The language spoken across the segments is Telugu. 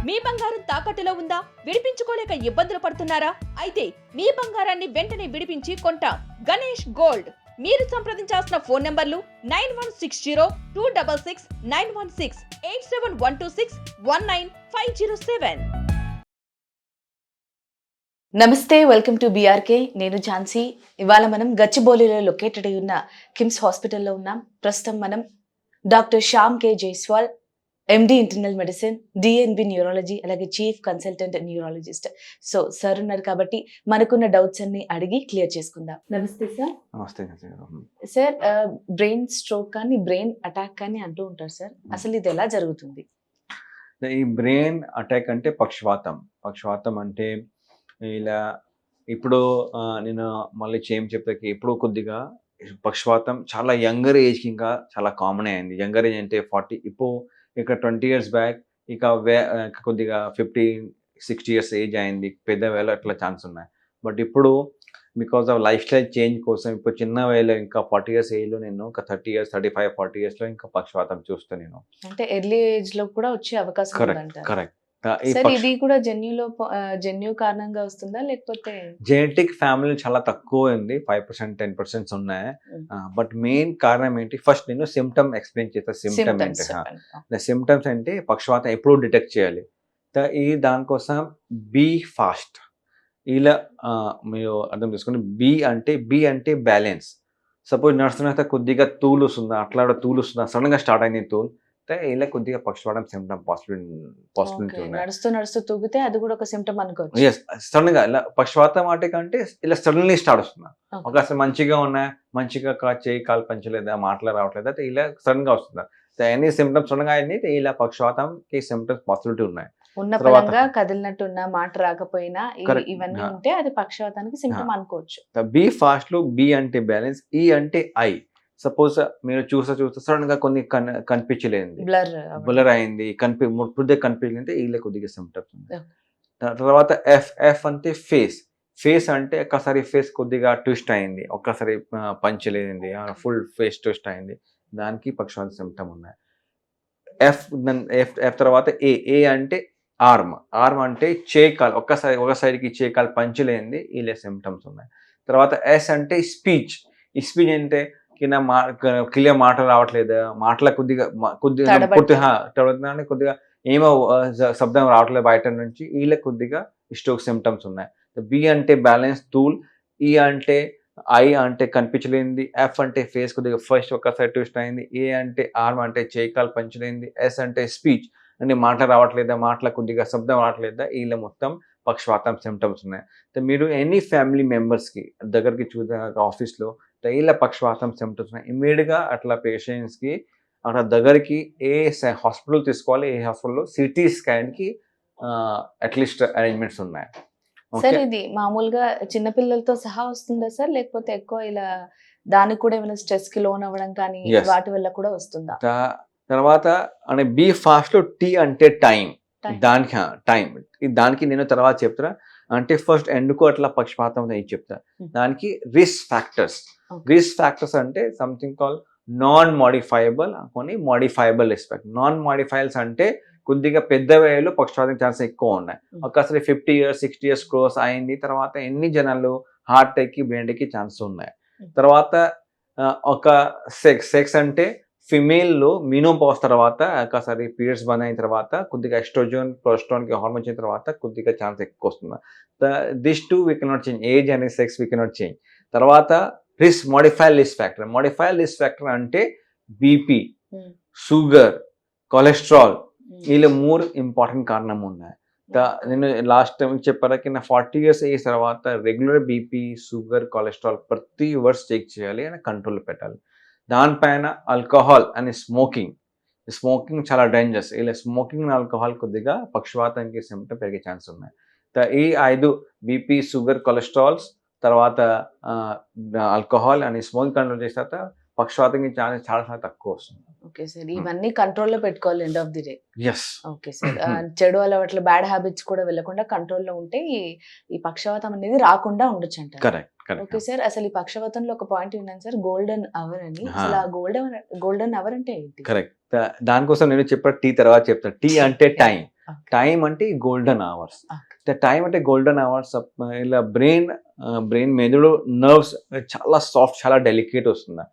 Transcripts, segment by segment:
మీ బంగారం తాకట్టులో ఉందా? విడిపించుకోలేక ఇబ్బందులు పడుతున్నారా? అయితే మీ బంగారాన్ని వెంటనే విడిపించి కొంటాం. గణేష్ గోల్డ్. మీరు సంప్రదించాల్సిన ఫోన్ నంబర్లు 9160-266-916, 8712619507. నమస్తే, వెల్కమ్ టు బీఆర్కే. నేను ఝాన్సీ. ఇవాళ మనం గచ్చిబౌలిలో లొకేటెడ్ అయి ఉన్న కిమ్స్ హాస్పిటల్లో ఉన్నాం. ప్రస్తుతం మనం doctor Shyam K Jaiswal, MD internal medicine, DNB neurology, అలాగే chief consultant neurologist. So sir ఉన్నారు కాబట్టి మనకున్న డౌట్స్ అన్ని అడిగి క్లియర్ చేసుకుందాం. నమస్తే సార్. నమస్తే సార్, బ్రెయిన్ స్ట్రోక్ కానీ బ్రెయిన్ అటాక్ కానీ అంటూ ఉంటారు సార్. అసలు ఇది ఎలా జరుగుతుంది? ఈ బ్రెయిన్ అటాక్ అంటే పక్షవాతం అంటే ఇలా ఇప్పుడు నేను మళ్ళీ చెప్తాకి ఇప్పుడు కొద్దిగా పక్షవాతం చాలా యంగర్ ఏజ్కి ఇంకా చాలా కామన్ అయింది. యంగర్ ఏజ్ అంటే 40, ఇప్పుడు ఇక 20 years బ్యాక్ ఇక కొద్దిగా 50-60 years ఏజ్ అయింది, పెద్దవేళ అట్లా ఛాన్స్ ఉన్నాయి. బట్ ఇప్పుడు because of life style change కోసం ఇప్పుడు చిన్న వేళ ఇంకా 40 years ఏజ్లో నేను ఒక 30 years 35-40 yearsలో ఇంకా పక్షవాతం చూస్తాను నేను. అంటే ఎర్లీ ఏజ్ లో కూడా వచ్చే అవకాశం ఉందంటారు. కరెక్ట్. సార్, ఇది కూడా జన్యు కారణంగా వస్తుందా లేకపోతే జెనెటిక్ ఫ్యామిలీ చాలా తక్కువ ఉంది, 5% 10% ఉన్నాయి. బట్ మెయిన్ కారణం ఏంటి? ఫస్ట్ నేను సిమ్టమ్ ఎక్స్ప్లెయిన్ చేస్తాను. సిమ్టమ్స్ అంటే పక్షవాతం ఎప్పుడు డిటెక్ట్ చేయాలి. దానికోసం బీ ఫాస్ట్. ఇలా మీరు అర్థం చేసుకోండి. బి అంటే బ్యాలెన్స్. సపోజ్ నడుస్తున్న కొద్దిగా తూలు వస్తుందా, అట్లా తూలు వస్తుందా, సడన్ గా స్టార్ట్ అయింది తూలు, ఇలా కొద్దిగా పక్షవాతం సిమ్టమ్ పాసిబిలిటీ ఉన్నాయి. నడుస్తూ తూగితే అది కూడా ఒక సిమ్టమ్ అనుకోవచ్చు. ఎస్, సడన్ గా ఇలా పక్షవాతం అంటే ఇలా సడన్లీ స్టార్ట్ వస్తుంది. ఒకసారి మంచిగా ఉన్నాయి, మంచిగా చేయి కాలు పంచలేదా, మాటలు రావట్లేదా, ఇలా సడన్ గా వస్తుంది. ఎనీ సిమ్టమ్స్ సడన్ గా అయింది, ఇలా పక్షవాతంకి సిమ్టమ్స్ పాసిబిలిటీ ఉన్నాయి. ఉన్న పరంగా కదిలినట్టున్నా, మాట రాకపోయినా, ఇవన్నీ ఉంటే అది పక్షవాతానికి సిమ్టమ్ అనుకోవచ్చు. బి ఫాస్ట్ లో బి అంటే బ్యాలెన్స్, ఈ అంటే ఐ. సపోజ్ మీరు చూస్తే సడన్ గా కొన్ని కనిపించలేదు, బ్లర్ అయింది, పూర్తిగా కనిపించలేదు, ఇలా కొద్దిగా సిమ్టమ్స్ ఉంది. తర్వాత ఎఫ్ అంటే ఫేస్ అంటే ఒక్కసారి ఫేస్ కొద్దిగా ట్విస్ట్ అయింది, ఒక్కసారి పంచలేదండి, ఫుల్ ఫేస్ ట్విస్ట్ అయింది, దానికి పక్షవాత సిమ్టమ్ ఉన్నాయి. ఎఫ్ తర్వాత ఏ అంటే ఆర్మ్ అంటే కాలు ఒక సైడ్కి కాలు పంచలేంది, ఇలా సిమ్టమ్స్ ఉన్నాయి. తర్వాత ఎస్ అంటే స్పీచ్ అంటే క్లియర్ మాట రావట్లేదు, మాటల కొద్దిగా కొద్దిగా ఏమో శబ్దం రావట్లేదు బయట నుంచి, ఇలా కొద్దిగా స్ట్రోక్ సిమ్టమ్స్ ఉన్నాయి. బి అంటే బ్యాలెన్స్ టూల్, ఈ అంటే ఐ అంటే కనిపించలేంది, ఎఫ్ అంటే ఫేస్ కొద్దిగా ఫస్ట్ ఒక సైడ్ ట్విస్ట్ అయింది, ఏ అంటే ఆర్మ్ అంటే కాలు పంచలేంది, ఎస్ అంటే స్పీచ్ అంటే మాట రావట్లేదా, మాటల కొద్దిగా శబ్దం రావట్లేదా, ఇలా మొత్తం పక్షవాతం సిమ్టమ్స్ ఉన్నాయి. మీరు ఎనీ ఫ్యామిలీ మెంబర్స్కి దగ్గరికి చూసే ఆఫీస్లో ఇలా పక్షవాతం సిమ్టమ్స్ ఉన్నాయి, ఇమ్మీడియట్గా అట్లా పేషెంట్స్కి అట్లా దగ్గరికి ఏ హాస్పిటల్ తీసుకోవాలి, ఏ హాస్పిటల్లో సిటీ స్కాన్కి అట్లీస్ట్ అరేంజ్మెంట్స్ ఉన్నాయి. సార్, ఇది మామూలుగా చిన్నపిల్లలతో సహా వస్తుందా సార్, లేకపోతే ఎక్కువ ఇలా దానికి కూడా ఏమైనా స్ట్రెస్ కి లోన్ అవ్వడం కానీ వాటి వల్ల కూడా వస్తుందా? తర్వాత అంటే బి ఫాస్ట్ లో టీ అంటే టైం, దానికి నేను తర్వాత చెప్తా. అంటే ఫస్ట్ ఎందుకు అట్లా పక్షపాతం నేను చెప్తా. దానికి రిస్క్ ఫ్యాక్టర్స్ అంటే సంథింగ్ కాల్ నాన్ మోడిఫైయబుల్, కొన్ని మోడిఫైయబుల్ రిస్క్. నాన్ మోడిఫైబుల్స్ అంటే కొద్దిగా పెద్ద వయసులో పక్షపాతం ఛాన్స్ ఎక్కువ ఉన్నాయి. ఒకసారి 50 years 60 years క్రోస్ అయింది, తర్వాత ఎన్ని జనాలు హార్ట్ అటాక్కి బ్రెయిన్ అటాక్కి ఛాన్స్ ఉన్నాయి. తర్వాత ఒక సెక్స్ అంటే ఫిమేల్లో మినోపాజ్ తర్వాత ఒకసారి పీరియడ్స్ బంద్ అయిన తర్వాత కొద్దిగా ఎస్ట్రోజన్ ప్రొజెస్టెరాన్ హార్మోన్ వచ్చిన తర్వాత కొద్దిగా ఛాన్స్ ఎక్కువ వస్తుంది. This two we cannot change, age and sex we cannot change. తర్వాత మోడిఫైడ్ రిస్క్ ఫ్యాక్టర్ అంటే బీపీ, షుగర్, కొలెస్ట్రాల్, ఇలా 3 ఇంపార్టెంట్ కారణం ఉన్నాయి. నేను లాస్ట్ టైం చెప్పారకి నా 40 years ఏజ్ తర్వాత రెగ్యులర్ బీపీ, షుగర్, కొలెస్ట్రాల్ ప్రతి వర్స్ చెక్ చేయాలి అని కంట్రోల్ పెట్టాలి. దానిపైన ఆల్కహాల్ అని స్మోకింగ్ చాలా డేంజరస్. ఇలా స్మోకింగ్ ఆల్కహాల్ కొద్దిగా పక్షవాతానికి సిమ్టమ్ పెరిగే ఛాన్స్ ఉన్నాయి. ఈ 5 బీపీ, షుగర్, కొలెస్ట్రాల్స్, తర్వాత ఆల్కహాల్ అని స్మోకింగ్ కంట్రోల్ చేసిన తర్వాత పక్షవాతానికి ఛాన్స్ చాలా తక్కువ వస్తుంది. ఓకే సార్, ఇవన్నీ కంట్రోల్లో పెట్టుకోవాలి end of the day. Yes. Okay sir, చెడు అలవాట్లు, బ్యాడ్ హ్యాబిట్స్ కూడా వెళ్ళకుండా కంట్రోల్లో ఉంటే ఈ పక్షవాతం అనేది రాకుండా ఉండొచ్చు అంటారు. కరెక్ట్. ఓకే సార్, అసలు ఈ పక్షవాతంలో ఒక పాయింట్ విన్నాను సార్, గోల్డెన్ అవర్ అని. అసలు ఆ గోల్డెన్ అవర్ అంటే ఏంటి? కరెక్ట్. దానికోసం నేను చెప్పా టీ తర్వాత చెప్తా. టీ అంటే టైం. టైం అంటే గోల్డెన్ అవర్స్. Okay. టైం అంటే గోల్డెన్ అవర్స్. ఇలా బ్రెయిన్ మెదడు నర్వ్స్ చాలా సాఫ్ట్, చాలా డెలికేట్ వస్తుంది.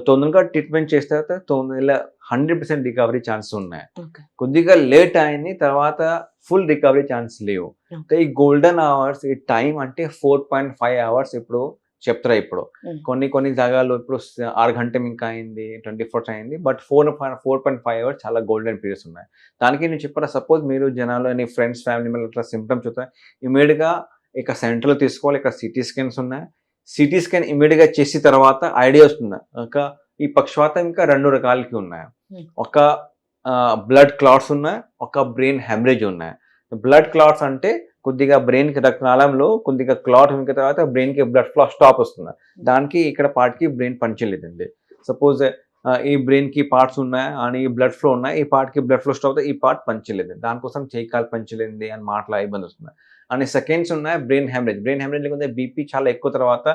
తొందరగా ట్రీట్మెంట్ చేస్తే ఇలా 100% రికవరీ ఛాన్స్ ఉన్నాయి. Okay. కొద్దిగా లేట్ అయింది, తర్వాత ఫుల్ రికవరీ ఛాన్స్ లేవు. ఈ గోల్డెన్ అవర్స్, ఈ టైం అంటే 4.5 అవర్స్ ఇప్పుడు చెప్తారా. ఇప్పుడు కొన్ని జాగాల్లో ఇప్పుడు 6 గంటలు ఇంకా అయింది, 24 అయింది, బట్ 4.5 అవర్స్ చాలా గోల్డెన్ పీరియడ్స్ ఉన్నాయి. దానికి నేను చెప్పారా, సపోజ్ మీరు జనాలు నీ ఫ్రెండ్స్ ఫ్యామిలీ మెంబర్ అట్లా సిమ్టమ్స్ చూస్తాయి, ఇమీడియట్గా ఇక సెంటర్లో తీసుకోవాలి. ఇక్కడ సిటీ స్కాన్స్ ఉన్నాయి. సిటీ స్కాన్ ఇమీడియట్గా చేసిన తర్వాత ఐడియా వస్తుంది. ఇంకా ఈ పక్షవాతం ఇంకా 2 రకాలకి ఉన్నాయి. ఒక బ్లడ్ క్లాట్స్ ఉన్నాయి, ఒక బ్రెయిన్ హెమరేజ్ ఉన్నాయి. బ్లడ్ క్లాట్స్ అంటే కొద్దిగా బ్రెయిన్కి రక్తనాళంలో కొద్దిగా క్లాట్ ఉన్న తర్వాత బ్రెయిన్కి బ్లడ్ ఫ్లో స్టాప్ వస్తుంది. దానికి ఇక్కడ పార్ట్కి బ్రెయిన్ పనిచేయలేదండి. సపోజ్ ఈ బ్రెయిన్కి పార్ట్స్ ఉన్నాయి అని బ్లడ్ ఫ్లో ఉన్నాయి, ఈ పార్ట్కి బ్లడ్ ఫ్లో స్టాప్ అవుతుంది, ఈ పార్ట్ పనిచేయలేదు, దానికోసం చేయికాలు పనిచేయలేదు అని మాటల ఇబ్బంది వస్తుంది. అని సెకండ్స్ ఉన్నాయి బ్రెయిన్ హెమరేజ్. బ్రెయిన్ హెమరేజ్ లేకపోతే బీపీ చాలా ఎక్కువ తర్వాత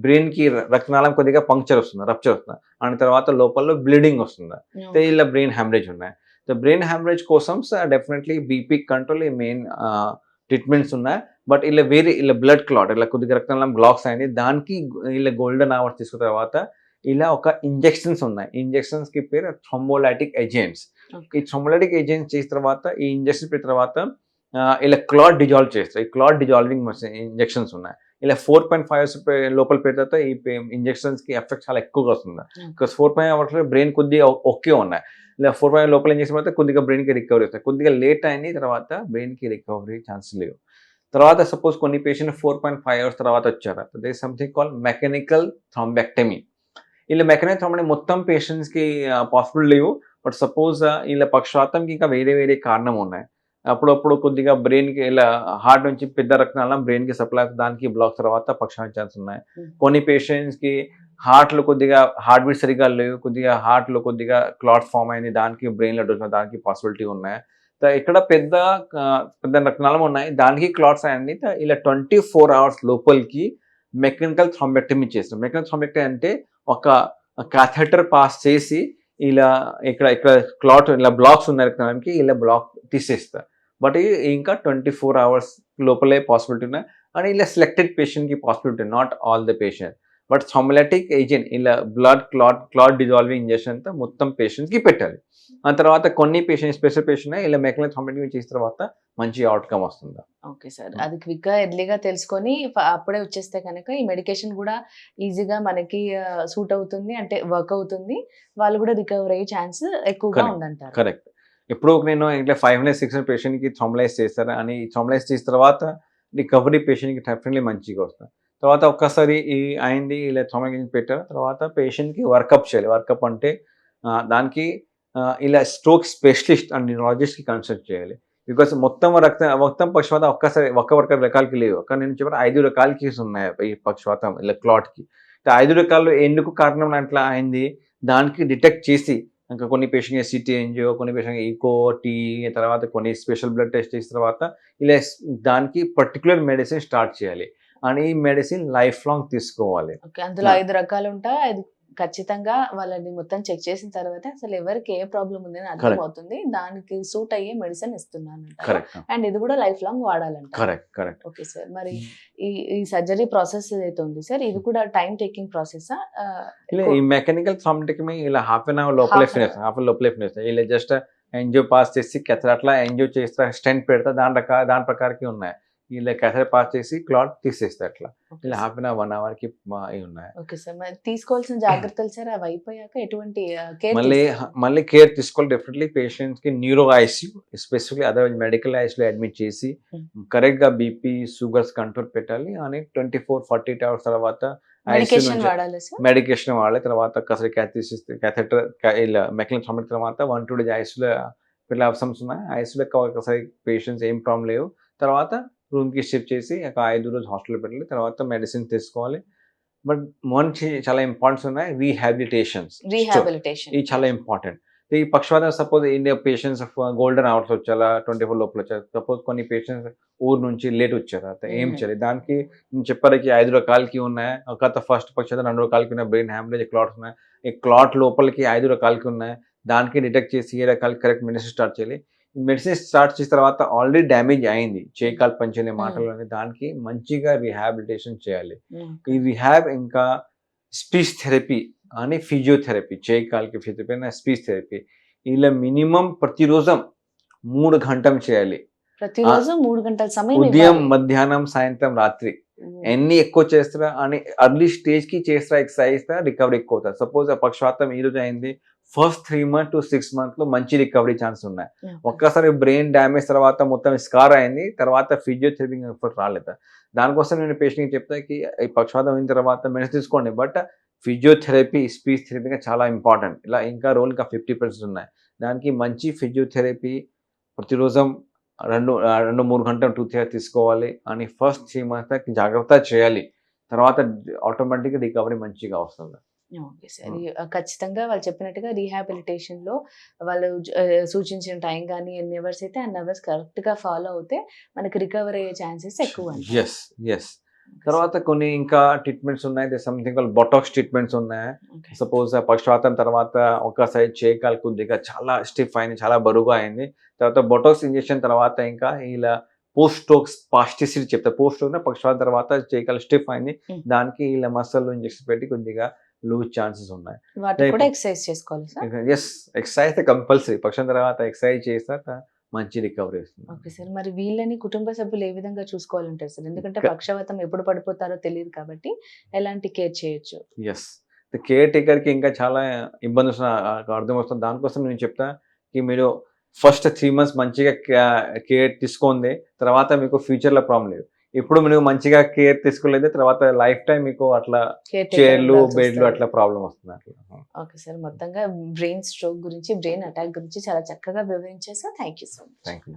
బ్రెయిన్కి రక్తనాళం కొద్దిగా పంక్చర్ వస్తుంది, రప్చర్ వస్తుంది, అని తర్వాత లోపల బ్లీడింగ్ వస్తుంది. ఇలా బ్రెయిన్ హెమరేజ్ ఉన్నాయి. బ్రెయిన్ హెమరేజ్ కోసం డెఫినెట్లీ బీపీ కంట్రోల్ ఈ మెయిన్ ట్రీట్మెంట్స్ ఉన్నాయి. బట్ ఇలా బ్లడ్ క్లాట్, ఇలా కొద్దిగా రక్తనాళం బ్లాక్స్ అయింది, దానికి ఇలా గోల్డెన్ అవర్స్ తీసుకున్న తర్వాత ఇలా ఒక ఇంజెక్షన్స్ ఉన్నాయి. ఇంజెక్షన్స్కి పేరు థ్రోంబోలైటిక్ ఏజెంట్స్. ఈ థ్రోంబోలైటిక్ ఏజెంట్స్ చేసిన తర్వాత, ఈ ఇంజెక్షన్ పెట్టిన తర్వాత ఇలా క్లాట్ డిజాల్వ్ చేస్తారు. ఈ క్లాట్ డిజాల్వింగ్ ఇంజెక్షన్స్ ఉన్నాయి. ఇలా 4.5 అవర్స్ లోపల పెట్టిన తర్వాత ఈ ఇంజెక్షన్స్కి ఎఫెక్ట్ చాలా ఎక్కువగా వస్తుంది. బికాస్ 4.5 అవర్స్లో బ్రెయిన్ కొద్దిగా ఓకే ఉన్నాయి. ఇలా 4.5 లోపల ఏం చేసిన తర్వాత కొద్దిగా బ్రెయిన్కి రికవరీ వస్తాయి. కొద్దిగా లేట్ అయిన తర్వాత బ్రెయిన్కి రికవరీ ఛాన్స్ లేవు. తర్వాత సపోజ్ కొన్ని పేషెంట్ 4.5 అవర్స్ తర్వాత వచ్చారు, they something call mechanical thrombectomy. ఇలా మెకానికల్ థ్రాంబెక్టమీ మొత్తం పేషెంట్స్కి పాసిబుల్ లేవు. బట్ సపోజ్ ఇలా పక్షవాతంకి ఇంకా వేరే కారణం ఉన్నాయి. అప్పుడప్పుడు కొద్దిగా బ్రెయిన్కి ఇలా హార్ట్ నుంచి పెద్ద రక్తనాళం బ్రెయిన్కి సప్లై అవుతుంది, దానికి బ్లాక్ తర్వాత పక్షవాతం ఛాన్స్ ఉన్నాయి. కొన్ని పేషెంట్స్కి హార్ట్లో కొద్దిగా హార్ట్ బీట్ సరిగా లేవు, కొద్దిగా హార్ట్లో కొద్దిగా క్లాట్ ఫామ్ అయింది, దానికి బ్రెయిన్లో డోస్, దానికి పాసిబిలిటీ ఉన్నాయి. ఇక్కడ పెద్ద రక్తనాళం ఉన్నాయి, దానికి క్లాట్స్ అయ్యింది. ఇలా 24 అవర్స్ లోపలికి మెకానికల్ థ్రాంబెక్టమీ చేస్తాం. మెకానికల్ థ్రాంబెక్టమీ అంటే ఒక క్యాథెటర్ పాస్ చేసి ఇలా ఇక్కడ క్లాట్ ఇలా బ్లాక్స్ ఉన్నాయి రక్తనాళంకి, ఇలా బ్లాక్ తీసేస్తారు. బట్ ఇంకా 24 అవర్స్ లోపలే పాసిబిలిటీ ఉన్నాయి. అండ్ ఇలా సెలెక్టెడ్ పేషెంట్కి possibility, not all the patient. But thrombolytic agent ఇలా బ్లడ్ క్లాట్ డిజాల్వింగ్ ఇంజెక్షన్ అంతా మొత్తం పేషెంట్స్కి పెట్టాలి. ఆ తర్వాత కొన్ని పేషెంట్ స్పెషల్ పేషెంట్ ఇలా మెకానికల్ థ్రాంబెక్టమీ చేసిన తర్వాత మంచి అవుట్కమ్ వస్తుంది. ఓకే సార్, అది క్విక్గా ఎర్లీగా తెలుసుకొని అప్పుడే వచ్చేస్తే కనుక ఈ మెడికేషన్ కూడా ఈజీగా మనకి సూట్ అవుతుంది, అంటే వర్క్ అవుతుంది, వాళ్ళు కూడా రికవర్ అయ్యే ఛాన్స్ ఎక్కువగా ఉందంటారు. కరెక్ట్. ఇప్పుడు నేను ఇట్లా 500-600 పేషెంట్కి థ్రోంబలైజ్ చేస్తారు అని థ్రోంబలైజ్ చేసిన తర్వాత రికవరీ పేషెంట్కి డెఫినెట్లీ మంచిగా వస్తుంది. తర్వాత ఒక్కసారి అయింది ఇలా థ్రోంబలైజ్ పెట్టారు, తర్వాత పేషెంట్కి వర్కప్ చేయాలి. వర్కప్ అంటే దానికి ఇలా స్ట్రోక్ స్పెషలిస్ట్ అండ్ న్యూరాలజిస్ట్కి కన్సల్ట్ చేయాలి. బికాస్ మొత్తం పక్షవాతం ఒక్క రకాలకి లేవు. కానీ నేను చెప్పాను 5 రకాలకి ఉన్నాయి ఈ పక్షవాతం ఇలా క్లాట్కి. 5 రకాలు ఎందుకు కారణం అట్లా అయింది, దానికి డిటెక్ట్ చేసి ఇంకా కొన్ని పేషెంట్కి సిటీ ఎంజియో, కొన్ని పేషెంట్కి ఈకో టీ, తర్వాత కొన్ని స్పెషల్ బ్లడ్ టెస్ట్ చేసిన తర్వాత ఇలా దానికి పర్టికులర్ మెడిసిన్ స్టార్ట్ చేయాలి. అండ్ ఈ మెడిసిన్ లైఫ్ లాంగ్ తీసుకోవాలి. అందులో 5 రకాలు ఉంటాయి. అది ఖచ్చితంగా వాళ్ళని మొత్తం చెక్ చేసిన తర్వాత అసలు ఎవరికి ఏ ప్రాబ్లం ఉందని అర్థమవుతుంది, దానికి సూట్ అయ్యే మెడిసిన్ ఇస్తున్నాను. అండ్ ఇది కూడా లైఫ్ లాంగ్ వాడాలంట. కరెక్ట్. ఓకే సార్, మరి ఈ సర్జరీ ప్రాసెస్ ఏదైతే ఉంది సార్, ఇది కూడా టైం టేకింగ్ ప్రాసెస్? ఈ మెకానికల్ థ్రాంబెక్టమీ ఇలా హాఫ్ అన్ అవర్ లోపలే ఫినిష్. ఇలా జస్ట్ ఎంజియో పాస్ చేసి అట్లా ఎంజియో చేస్తా, స్టెంట్ పెడతా, దాని ప్రకారకి ఉన్నాయి. ఇలా క్యాథెటర్ పాస్ చేసి క్లాట్ తీసేస్తే అట్లా ఇలా హాఫ్ అన్ అవర్ 1 అవర్కి ఉన్నాయి. ఓకే సార్, మరి తీసుకోవాల్సిన జాగ్రత్తలు సార్ అవి అయిపోయాక ఎటువంటి మళ్ళీ కేర్ తీసుకోవాలి. డెఫినెట్లీ పేషెంట్స్కి neuro ICU, especially otherwise medical ఐసీయూలో అడ్మిట్ చేసి కరెక్ట్గా బీపీ షుగర్స్ కంట్రోల్ పెట్టాలి. అని 24-48 అవర్స్ తర్వాత మెడికేషన్ వాడాలి. తర్వాత ఒకసారి క్యాథెటర్ ఇలా మెకానికల్ థ్రాంబెక్టమీ తర్వాత 1-2 days ఐసీయూలో పిల్ల అవసరమ్స్ ఉన్నాయి. ఐసీయూలో ఒకసారి పేషెంట్స్ ఏం ప్రాబ్లం లేవు, తర్వాత రూమ్కి షిఫ్ట్ చేసి ఒక 5 రోజులు హాస్పిటల్ పెట్టాలి. తర్వాత మెడిసిన్ తీసుకోవాలి. బట్ చాలా ఇంపార్టెంట్స్ ఉన్నాయి, రీహాబిలిటేషన్స్. ఇది చాలా ఇంపార్టెంట్. ఈ పక్షవాతం suppose India patients golden hours వచ్చారా, 24 లోపల వచ్చారు. సపోజ్ కొన్ని పేషెంట్స్ ఊరు నుంచి లేట్ వచ్చారు, ఏం చేయాలి? దానికి నేను చెప్పడానికి 5 రకాలకి ఉన్నాయి. ఒక ఫస్ట్ పక్షవాతం 2 రకాలకి ఉన్నాయి, బ్రెయిన్ హ్యామరేజ్ క్లాట్స్ ఉన్నాయి. ఈ క్లాట్ లోపలికి 5 రకాలకి ఉన్నాయి. దానికి డిటెక్ట్ చేసి ఏ రకాలకి కరెక్ట్ మెడిసిన్ స్టార్ట్ చేయాలి. మెడిసిన్ స్టార్ట్ చేసిన తర్వాత ఆల్రెడీ డ్యామేజ్ అయింది చేకాలు పంచలే మాటలు అనేది, దానికి మంచిగా రిహాబిలిటేషన్ చేయాలి. ఈ రిహాబ్ ఇంకా స్పీచ్ థెరపీ అని ఫిజియోథెరపీ, చేకాలకి ఫిజియోథెరపీ అయినా స్పీచ్ థెరపీ, ఇలా మినిమం ప్రతిరోజు 3 గంటలు చేయాలి. ప్రతిరోజు 3 గంటల సమయం ఉదయం, ఇవ్వాలి. మధ్యాహ్నం, సాయంత్రం, రాత్రి ఉమ్. ఎన్ని ఎక్కువ చేస్తారా అని అర్లీ స్టేజ్ కి చేస్తారా ఎక్సర్సైజ్ రికవరీ ఎక్కువ అవుతుంది. సపోజ్ ఆ పక్షవాతం ఈ రోజు అయింది, ఫస్ట్ 3 months to 6 months లో మంచి రికవరీ ఛాన్స్ ఉన్నాయి. ఒక్కసారి బ్రెయిన్ డ్యామేజ్ తర్వాత మొత్తం స్కార్ అయింది, తర్వాత ఫిజియోథెరపీ ఎఫర్ట్ రాలేదు. దానికోసం నేను పేషెంట్కి చెప్తా కి ఈ పక్షవాతం అయిన తర్వాత మెడిసిన్ తీసుకోండి, బట్ ఫిజియోథెరపీ, స్పీచ్ థెరపీ చాలా ఇంపార్టెంట్. ఇలా ఇంకా రోల్ ఇంకా 50% ఉన్నాయి. దానికి మంచి ఫిజియోథెరపీ ప్రతిరోజు 2-3 గంటలు 2-3 తీసుకోవాలి అని ఫస్ట్ 3 months జాగ్రత్త చేయాలి. తర్వాత ఆటోమేటిక్గా రికవరీ మంచిగా వస్తుంది. Okay sir. ఖచ్చితంగా వాళ్ళు చెప్పినట్టుగా రీహాబిలిటేషన్ లో వాళ్ళు సూచించిన టైం కానీ ఎన్ని అవర్స్ అయితే అన్ని అవర్స్ కరెక్ట్ గా ఫాలో అవుతే మనకి రికవర్ అయ్యే ఛాన్సెస్ ఎక్కువ అంటారు. Yes yes. తర్వాత కొన్ని ఇంకా ట్రీట్మెంట్స్ ఉన్నాయి, సంథింగ్ బొటాక్స్ ట్రీట్మెంట్స్ ఉన్నాయి. Okay. సపోజ్ పక్షవాతం తర్వాత ఒక సైడ్ చేకాలు కొద్దిగా చాలా స్టిఫ్ అయింది, చాలా బరువుగా అయింది. తర్వాత బొటాక్స్ ఇంజెక్షన్ తర్వాత ఇంకా ఇలా పోస్ట్ స్ట్రోక్ స్పాస్టిసిటీ చెప్తా. పోస్ట్ స్ట్రోక్ పక్షవాతం తర్వాత చేకాలు స్టిఫ్ అయింది, దానికి ఇలా మసల్ ఇంజెక్షన్ పెట్టి కొద్దిగా లూజ్ ఛాన్సెస్ ఉన్నాయి. వాటికి కూడా ఎక్సర్సైజ్ చేసుకోవాలి సార్. Yes, exercise compulsory. పక్షం తర్వాత ఎక్సర్సైజ్ చేస్తే మంచి రికవరీ వస్తుంది. Okay sir. మరి వీళ్ళని కుటుంబ సభ్యులు ఏ విధంగా చూసుకోవాలంటారు సార్? ఎందుకంటే పక్షవాతం ఎప్పుడు పడిపోతారో తెలియదు కాబట్టి ఎలాంటి కేర్ చేయొచ్చు? ఎస్, కేర్ టేకర్కి ఇంకా చాలా ఇబ్బంది వస్తుంది, అర్థం వస్తుంది. దానికోసం నేను చెప్తా కి మీరు ఫస్ట్ 3 months మంచిగా కేర్ తీసుకోండి, తర్వాత మీకు ఫ్యూచర్లో ప్రాబ్లం లేదు. ఇప్పుడు మీరు మంచిగా కేర్ తీసుకోలేదు, తర్వాత లైఫ్ టైం మీకు అట్లా చైర్లు, బెడ్లు అట్లా ప్రాబ్లం వస్తుంది అట్లా. Okay sir. మొత్తంగా బ్రెయిన్ స్ట్రోక్ గురించి, బ్రెయిన్ అటాక్ గురించి చాలా చక్కగా వివరించారు sir. Thank you so much. Thank you.